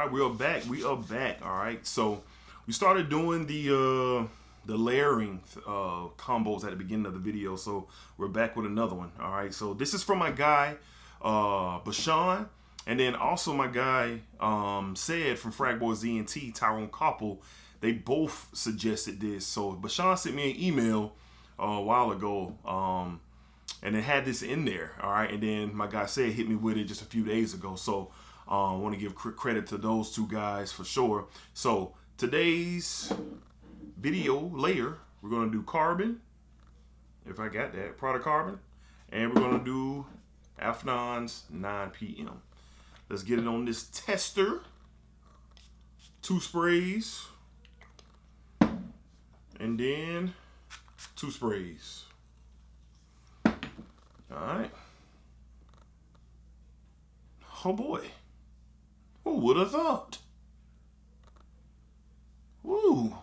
right, we are back. We are back. All right, so we started doing the layering combos at the beginning of the video, so we're back with another one. All right, so this is from my guy Bashan, and then also my guy said from Frag Boys ZNT, Tyrone Koppel. They both suggested this. So Bashan sent me an email a while ago, and it had this in there. All right, and then my guy said hit me with it just a few days ago. So I want to give credit to those two guys for sure. So today's video layer, we're gonna do carbon, if I got that, product carbon, and we're gonna do Afnan's 9 p.m. Let's get it on this tester. 2 sprays, and then 2 sprays. All right. Oh boy. Who would have thought? Woo.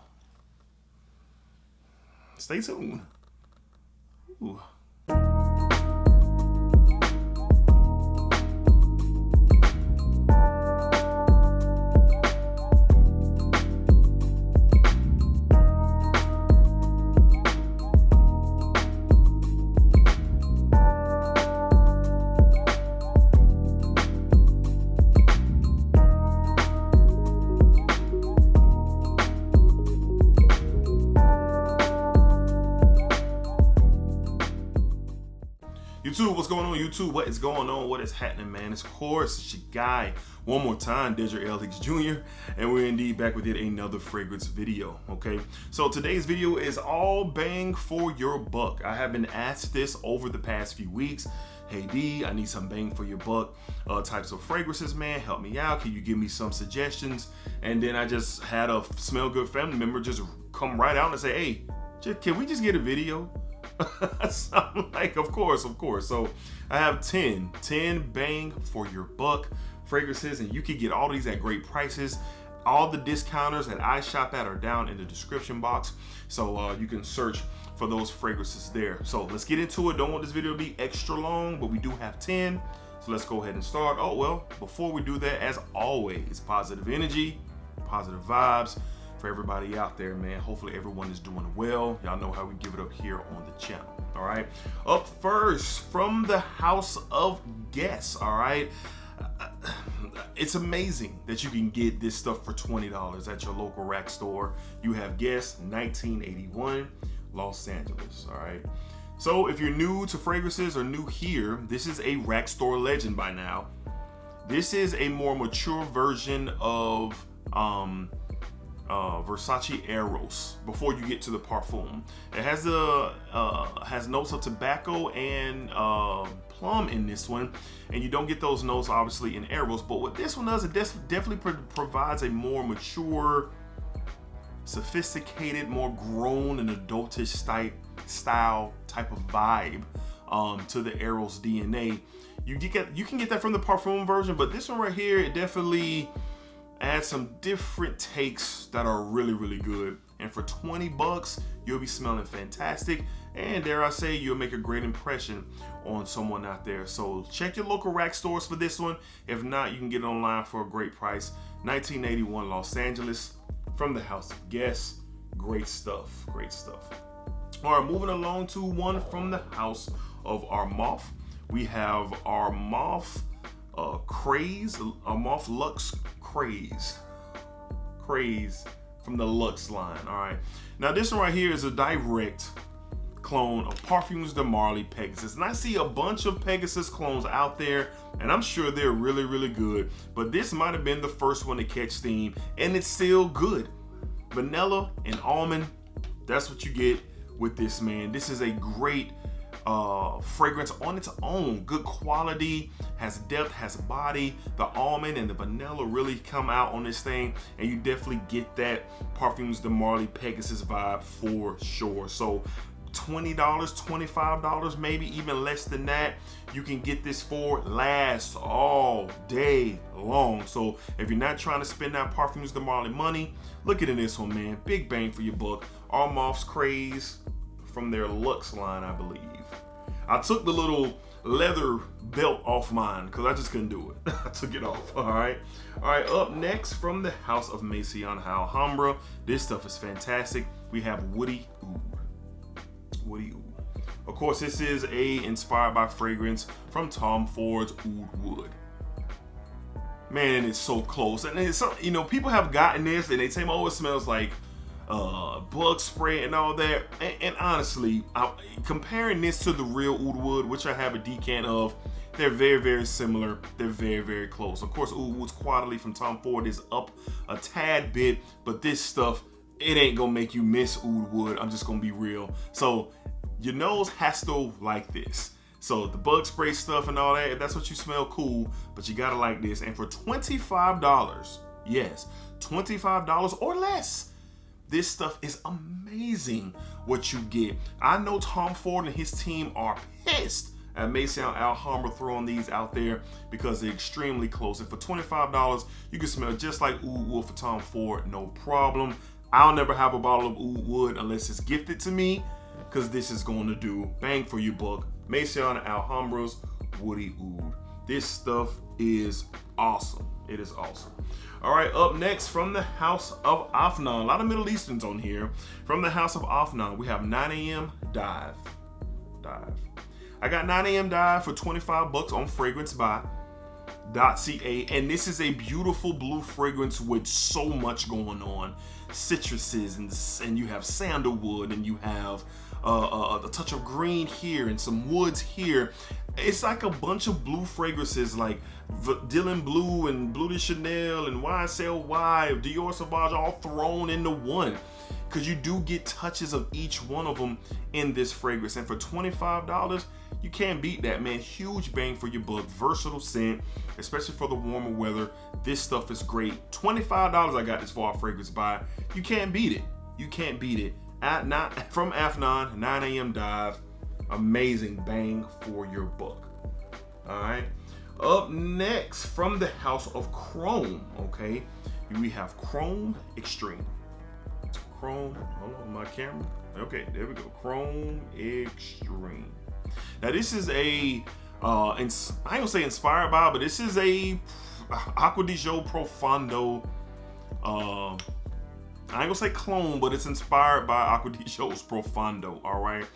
Stay tuned. Ooh. YouTube, what's going on, YouTube? What is going on? What is happening, man? Of course, it's your guy, one more time, Desert LX Jr., and we're indeed back with yet another fragrance video, okay? So today's video is all bang for your buck. I have been asked this over the past few weeks. Hey D, I need some bang for your buck types of fragrances, man. Help me out. Can you give me some suggestions? And then I just had a Smell Good family member just come right out and say, hey, can we just get a video? So I'm like, of course. So I have 10 bang for your buck fragrances, and you can get all these at great prices. All the discounters that I shop at are down in the description box, so you can search for those fragrances there. So let's get into it. Don't want this video to be extra long, but we do have 10, so let's go ahead and start. Oh well, before we do that, as always, positive energy, positive vibes for everybody out there, man. Hopefully everyone is doing well. Y'all know how we give it up here on the channel. All right, up first from the house of Guess. All right, it's amazing that you can get this stuff for $20 at your local rack store. You have Guess 1981 Los Angeles. All right, so if you're new to fragrances or new here, this is a rack store legend by now. This is a more mature version of Versace Eros before you get to the parfum. It has has notes of tobacco and plum in this one, and you don't get those notes obviously in Eros, but what this one does, it definitely provides a more mature, sophisticated, more grown and adultish style type of vibe to the Eros DNA. You can get that from the parfum version, but this one right here, it definitely add some different takes that are really good, and for 20 bucks you'll be smelling fantastic, and dare I say, you'll make a great impression on someone out there. So check your local rack stores for this one. If not, you can get it online for a great price. 1981 Los Angeles from the house of Guess. Great stuff. All right, moving along to one from the house of Armaf. We have Armaf Craze, Armaf Lux Craze from the Lux line. All right, now this one right here is a direct clone of Parfums de Marly Pegasus, and I see a bunch of Pegasus clones out there, and I'm sure they're really good, but this might have been the first one to catch steam, and it's still good. Vanilla and almond, that's what you get with this, man. This is a great fragrance on its own. Good quality, has depth, has body. The almond and the vanilla really come out on this thing, and you definitely get that Parfums de Marly Pegasus vibe for sure. So $20, $25, maybe even less than that, you can get this for. Lasts all day long. So if you're not trying to spend that Parfums de Marly money, look at this one, man. Big bang for your buck. Armaf's Craze from their Lux line, I believe. I took the little leather belt off mine because I just couldn't do it. I took it off. All right. Up next from the house of Maison Alhambra, this stuff is fantastic. We have Woody Oud. Woody Oud. Of course, this is inspired by fragrance from Tom Ford's Oud Wood. Man, it's so close, and it's so, people have gotten this and they say, oh, it smells like bug spray and all that. And honestly, comparing this to the real Oud Wood, which I have a decant of, they're very, very similar. They're very, very close. Of course, Oud Wood's quality from Tom Ford is up a tad bit, but this stuff, it ain't gonna make you miss Oud Wood. I'm just gonna be real. So your nose has to like this. So the bug spray stuff and all that, if that's what you smell, cool, but you gotta like this. And for $25, yes, $25 or less, this stuff is amazing what you get. I know Tom Ford and his team are pissed at Maison Alhambra throwing these out there because they're extremely close. And for $25, you can smell just like Oud Wood for Tom Ford, no problem. I'll never have a bottle of Oud Wood unless it's gifted to me, because this is going to do bang for your buck. Maison Alhambra's Woody Oud. This stuff is awesome. It is awesome. All right, up next from the house of Afnan. A lot of Middle Easterns on here. From the house of Afnan, we have 9 AM Dive. I got 9 AM Dive for $25 on fragrancebuy.ca, and this is a beautiful blue fragrance with so much going on. Citruses, and you have sandalwood, and you have a touch of green here and some woods here. It's like a bunch of blue fragrances, like Dylan Blue and Blue de Chanel and YSL, Dior Sauvage, all thrown into one, because you do get touches of each one of them in this fragrance. And for $25, you can't beat that, man. Huge bang for your buck. Versatile scent, especially for the warmer weather. This stuff is great. $25 I got this for our fragrance buy. You can't beat it. You can't beat it. From Afnan, 9 AM Dive. Amazing bang for your buck. All right. Up next from the house of Chrome, okay, we have Chrome Extreme. Chrome, hold on my camera. Okay, there we go. Chrome Extreme. Now this is I ain't gonna say inspired by, but this is a Acqua di Gio Profondo. I ain't gonna say clone, but it's inspired by Acqua di Gio's Profondo. All right,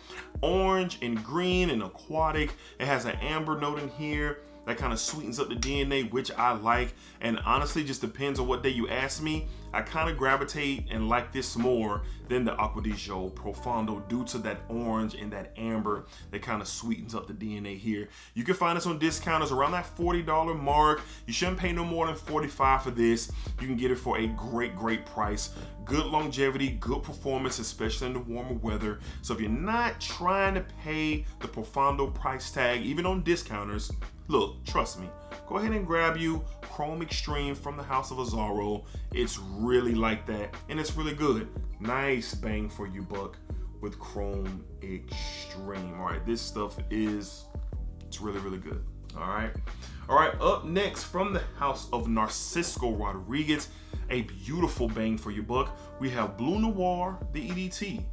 orange and green and aquatic. It has an amber note in here that kind of sweetens up the DNA, which I like. And honestly, just depends on what day you ask me. I kind of gravitate and like this more than the Acqua di Gio Profondo due to that orange and that amber that kind of sweetens up the DNA here. You can find this on discounters around that $40 mark. You shouldn't pay no more than $45 for this. You can get it for a great, great price. Good longevity, good performance, especially in the warmer weather. So if you're not trying to pay the Profondo price tag, even on discounters, look, trust me, go ahead and grab you Chrome Extreme from the house of Azzaro. It's really like that, and it's really good. Nice bang for you buck with Chrome Extreme. All right, this stuff it's really, really good. All right, up next from the house of Narcisco Rodriguez, a beautiful bang for your buck. We have Blue Noir, the EDT.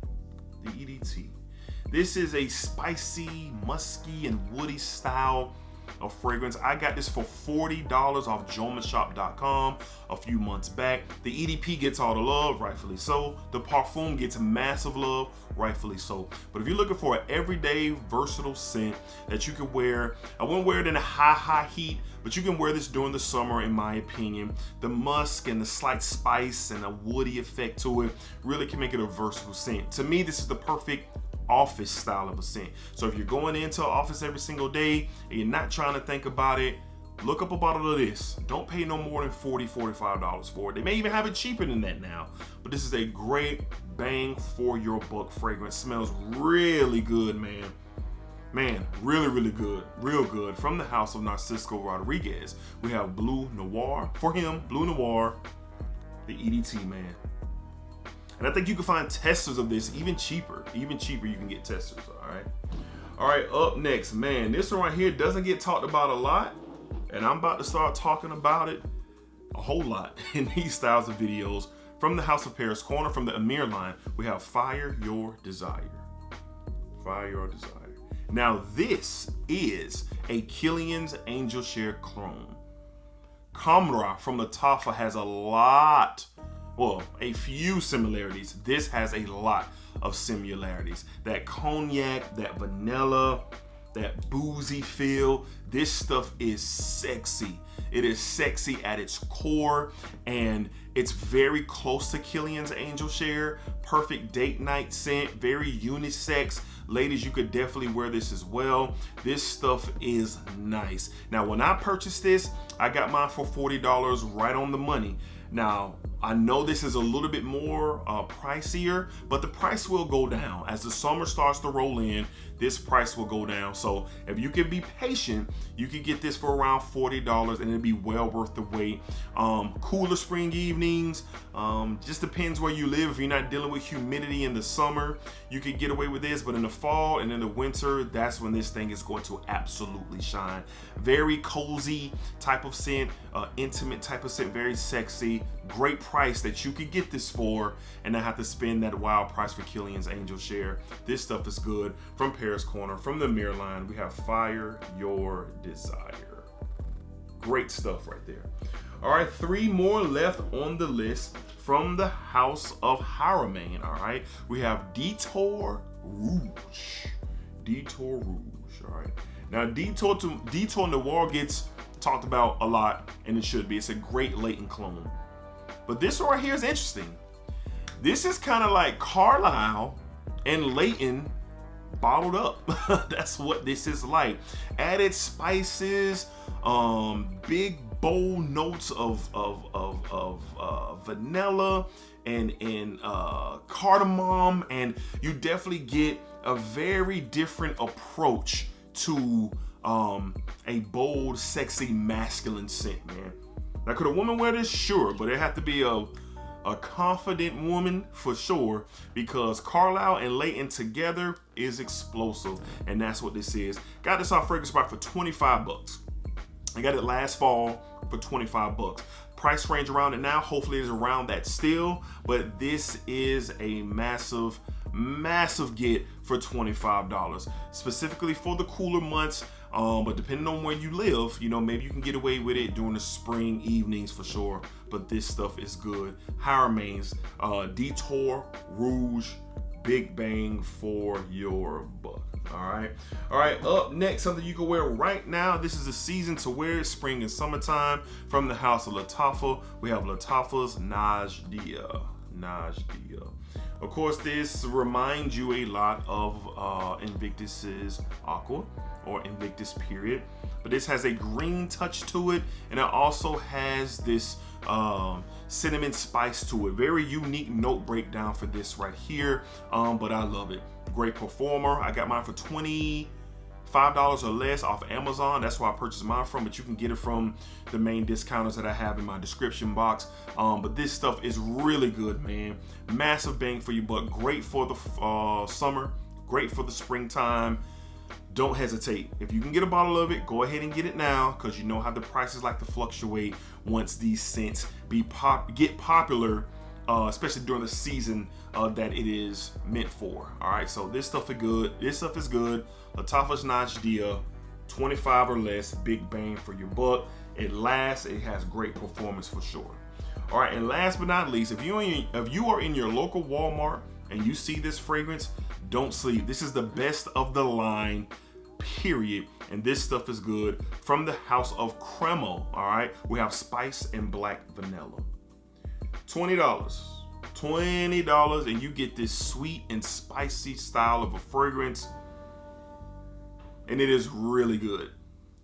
This is a spicy, musky, and woody style of fragrance. I got this for $40 off jomashop.com a few months back. The EDP gets all the love, rightfully so. The Parfum gets massive love, rightfully so. But if you're looking for an everyday versatile scent that you can wear, I wouldn't wear it in a high heat, but you can wear this during the summer, in my opinion. The musk and the slight spice and a woody effect to it really can make it a versatile scent. To me, this is the perfect office style of a scent. So if you're going into an office every single day and you're not trying to think about it, look up a bottle of this. Don't pay no more than $45 for it. They may even have it cheaper than that now, but this is a great bang for your buck fragrance. Smells really good, man, really, really good, real good. From the house of Narcisco Rodriguez, we have Blue Noir. For him, Blue Noir, the EDT, man. And I think you can find testers of this even cheaper. You can get testers, all right, up next, man, this one right here doesn't get talked about a lot, and I'm about to start talking about it a whole lot in these styles of videos. From the house of Paris Corner, from the Amir line, we have Fire Your Desire. Now this is a Kilian's Angel Share clone. Kamra from the Tapas has a few similarities. This has a lot of similarities. That cognac, that vanilla, that boozy feel. This stuff is sexy. It is sexy at its core, and it's very close to Kilian's Angel Share. Perfect date night scent, very unisex. Ladies, you could definitely wear this as well. This stuff is nice. Now, when I purchased this, I got mine for $40, right on the money. Now, I know this is a little bit more pricier, but the price will go down. As the summer starts to roll in, this price will go down. So if you can be patient, you can get this for around $40 and it'll be well worth the wait. Cooler spring evenings, just depends where you live. If you're not dealing with humidity in the summer, you can get away with this, but in the fall and in the winter, that's when this thing is going to absolutely shine. Very cozy type of scent, intimate type of scent, very sexy. Great price that you could get this for and not have to spend that wild price for Kilian's Angel Share. This stuff is good. From Paris Corner, from the Mirror line, we have Fire Your Desire. Great stuff right there. All right, 3 more left on the list from the House of Haramain. All right, we have Detour Rouge. Detour Rouge. All right, now Detour Noir gets talked about a lot, and it should be. It's a great latent clone. But this one right here is interesting. This is kind of like Carlisle and Leighton bottled up. That's what this is like. Added spices, big bold notes of vanilla and cardamom, and you definitely get a very different approach to a bold, sexy, masculine scent, man. Now, could a woman wear this? Sure, but it have to be a confident woman for sure, because Carlisle and Leighton together is explosive, and that's what this is. Got this off Fragrance Spot for 25 bucks. I got it last fall for 25 bucks. Price range around it now, hopefully it's around that still, but this is a massive get for $25, specifically for the cooler months. But depending on where you live, you know, maybe you can get away with it during the spring evenings for sure. But this stuff is good. Haramain's Detour Rouge, big bang for your buck. All right. Up next, something you can wear right now. This is the season to wear it, spring and summertime. From the house of Lattafa, we have Lattafa's Najdia. Of course, this reminds you a lot of Invictus's Aqua or Invictus Period, but this has a green touch to it, and it also has this cinnamon spice to it. Very unique note breakdown for this right here, but I love it. Great performer. I got mine for $25 or less off Amazon. That's where I purchased mine from, but you can get it from the main discounters that I have in my description box. But this stuff is really good, man. Massive bang for your buck. Great for the summer, great for the springtime. Don't hesitate. If you can get a bottle of it, go ahead and get it now, because you know how the prices like to fluctuate once these scents get popular, especially during the season that it is meant for. All right, so this stuff is good. Lattafa's Najdia, 25 or less, big bang for your buck. It lasts. It has great performance for sure. All right, and last but not least, if you are in your local Walmart and you see this fragrance, don't sleep. This is the best of the line, period. And this stuff is good. From the house of Cremo, all right? We have spice and black vanilla. $20, and you get this sweet and spicy style of a fragrance, and it is really good.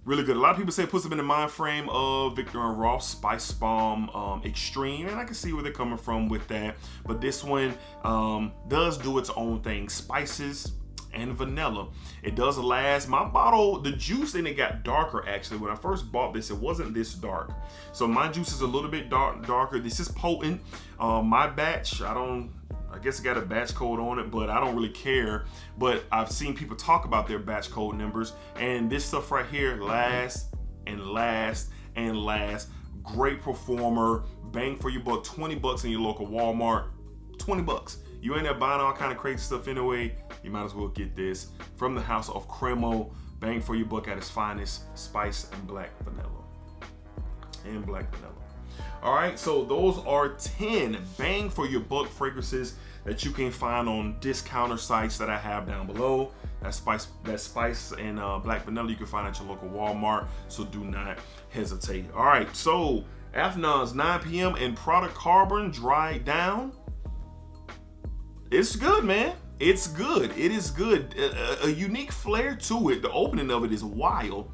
Really good. A lot of people say it puts them in the mind frame of Victor and Ross Spice Bomb Extreme, and I can see where they're coming from with that. But this one does do its own thing. Spices and vanilla. It does last. My bottle, the juice in it got darker actually. When I first bought this, it wasn't this dark. So my juice is a little bit darker. This is potent. My batch, I guess it got a batch code on it, but I don't really care. But I've seen people talk about their batch code numbers, and this stuff right here lasts and lasts and lasts. Great performer, bang for your buck. $20 in your local Walmart. $20. You ain't there buying all kind of crazy stuff anyway. You might as well get this from the house of Cremo. Bang for your buck at its finest, spice and black vanilla. All right, so those are 10 bang for your buck fragrances that you can find on discounter sites that I have down below. That spice and black vanilla you can find at your local Walmart, so do not hesitate. All right, so Athenon's 9 p.m. and Product Carbon dried down. It's good, man. It's good. It is good. A unique flair to it. The opening of it is wild.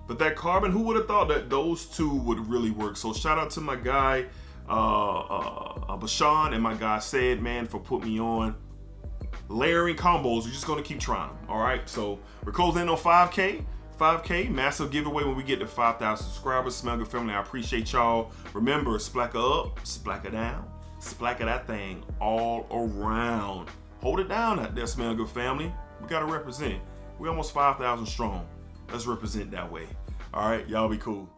But that carbon, who would have thought that those two would really work? So shout out to my guy, Bashan, and my guy Said, man, for putting me on. Layering combos, we're just going to keep trying them. All right, so we're closing in on 5K, massive giveaway when we get to 5,000 subscribers. Smell Good family, I appreciate y'all. Remember, splacker up, splacker down, splacker that thing all around. Hold it down out there, Smell Good family. We got to represent. We're almost 5,000 strong. Let's represent that way. All right, y'all be cool.